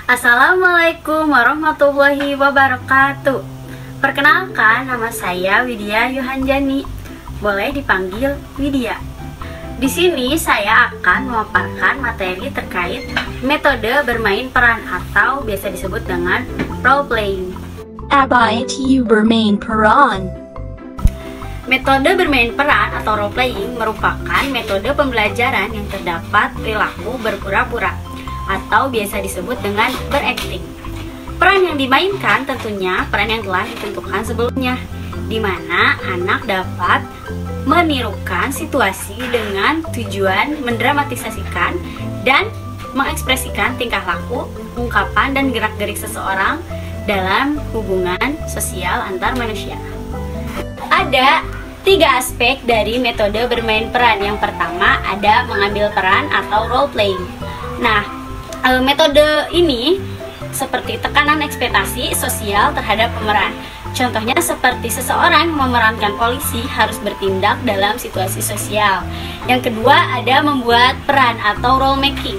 Assalamualaikum warahmatullahi wabarakatuh. Perkenalkan, nama saya Widya Yuhanjani. Boleh dipanggil Widya. Di sini saya akan memaparkan materi terkait metode bermain peran atau biasa disebut dengan role playing. Apa itu bermain peran? Metode bermain peran atau role playing merupakan metode pembelajaran yang terdapat perilaku berpura-pura atau biasa disebut dengan berakting. Peran yang dimainkan tentunya peran yang telah ditentukan sebelumnya, di mana anak dapat menirukan situasi dengan tujuan mendramatisasikan dan mengekspresikan tingkah laku, ungkapan, dan gerak-gerik seseorang dalam hubungan sosial antar manusia. Ada 3 aspek dari metode bermain peran. Yang pertama ada mengambil peran atau role playing. Nah, metode ini seperti tekanan ekspektasi sosial terhadap pemeran. Contohnya seperti seseorang memerankan polisi harus bertindak dalam situasi sosial. Yang kedua ada membuat peran atau role making.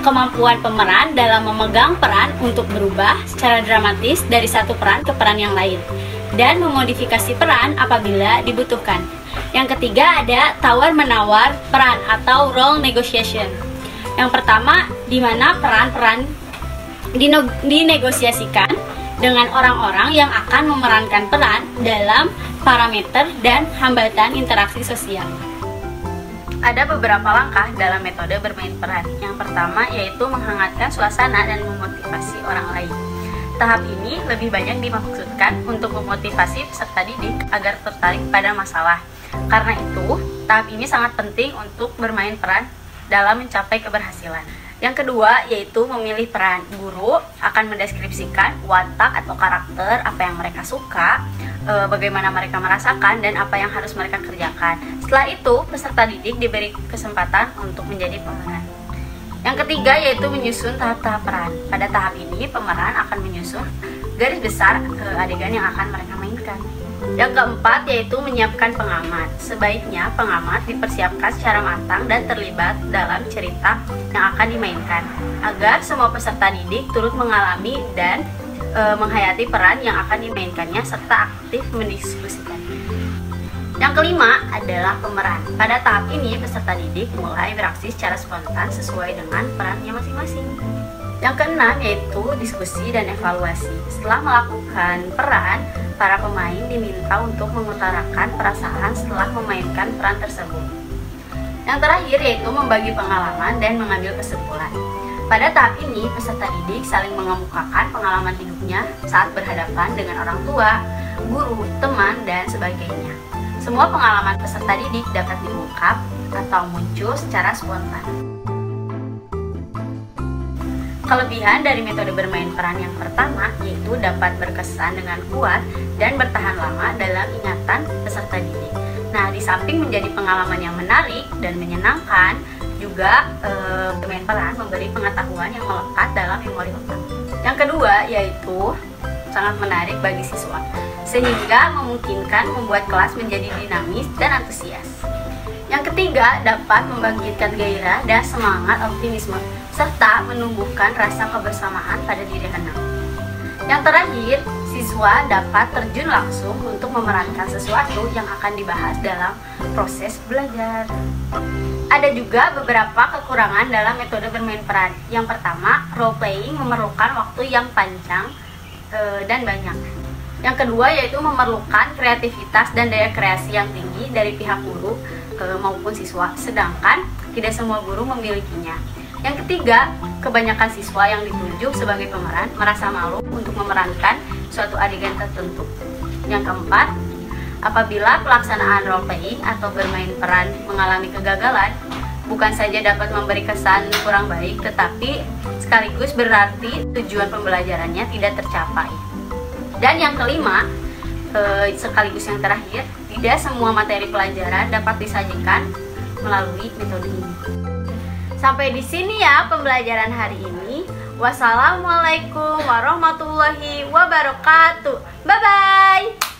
Kemampuan pemeran dalam memegang peran untuk berubah secara dramatis dari satu peran ke peran yang lain dan memodifikasi peran apabila dibutuhkan. Yang ketiga ada tawar-menawar peran atau role negotiation. Yang pertama, di mana peran-peran dinegosiasikan dengan orang-orang yang akan memerankan peran dalam parameter dan hambatan interaksi sosial. Ada beberapa langkah dalam metode bermain peran. Yang pertama yaitu menghangatkan suasana dan memotivasi orang lain. Tahap ini lebih banyak dimaksudkan untuk memotivasi peserta didik agar tertarik pada masalah. Karena itu, tahap ini sangat penting untuk bermain peran dalam mencapai keberhasilan. Yang kedua yaitu memilih peran. Guru akan mendeskripsikan watak atau karakter, apa yang mereka suka, bagaimana mereka merasakan, dan apa yang harus mereka kerjakan. Setelah itu, peserta didik diberi kesempatan untuk menjadi pemeran. Yang ketiga yaitu menyusun tahap-tahap peran. Pada tahap ini, pemeran akan menyusun garis besar adegan yang akan mereka mainkan. Yang keempat yaitu menyiapkan pengamat. Sebaiknya pengamat dipersiapkan secara matang dan terlibat dalam cerita yang akan dimainkan, agar semua peserta didik turut mengalami dan menghayati peran yang akan dimainkannya serta aktif mendiskusikan. Yang kelima adalah pemeran. Pada tahap ini peserta didik mulai beraksi secara spontan sesuai dengan perannya masing-masing. Yang keenam yaitu diskusi dan evaluasi. Setelah melakukan peran, para pemain diminta untuk mengutarakan perasaan setelah memainkan peran tersebut. Yang terakhir yaitu membagi pengalaman dan mengambil kesimpulan. Pada tahap ini, peserta didik saling mengemukakan pengalaman hidupnya saat berhadapan dengan orang tua, guru, teman, dan sebagainya. Semua pengalaman peserta didik dapat diungkap atau muncul secara spontan. Kelebihan dari metode bermain peran yang pertama yaitu dapat berkesan dengan kuat dan bertahan lama dalam ingatan peserta didik. Nah, di samping menjadi pengalaman yang menarik dan menyenangkan, juga bermain peran memberi pengetahuan yang melekat dalam memori otak. Yang kedua yaitu sangat menarik bagi siswa, sehingga memungkinkan membuat kelas menjadi dinamis dan antusias. Yang ketiga, dapat membangkitkan gairah dan semangat optimisme, serta menumbuhkan rasa kebersamaan pada diri anak. Yang terakhir, siswa dapat terjun langsung untuk memerankan sesuatu yang akan dibahas dalam proses belajar. Ada juga beberapa kekurangan dalam metode bermain peran. Yang pertama, role playing memerlukan waktu yang panjang dan banyak. Yang kedua yaitu memerlukan kreativitas dan daya kreasi yang tinggi dari pihak guru maupun siswa, sedangkan tidak semua guru memilikinya. Yang ketiga, kebanyakan siswa yang ditunjuk sebagai pemeran merasa malu untuk memerankan suatu adegan tertentu. Yang keempat, apabila pelaksanaan role playing atau bermain peran mengalami kegagalan, bukan saja dapat memberi kesan kurang baik, tetapi sekaligus berarti tujuan pembelajarannya tidak tercapai. Dan yang kelima, sekaligus yang terakhir, tidak semua materi pelajaran dapat disajikan melalui metode ini. Sampai di sini ya pembelajaran hari ini. Wassalamualaikum warahmatullahi wabarakatuh. Bye bye.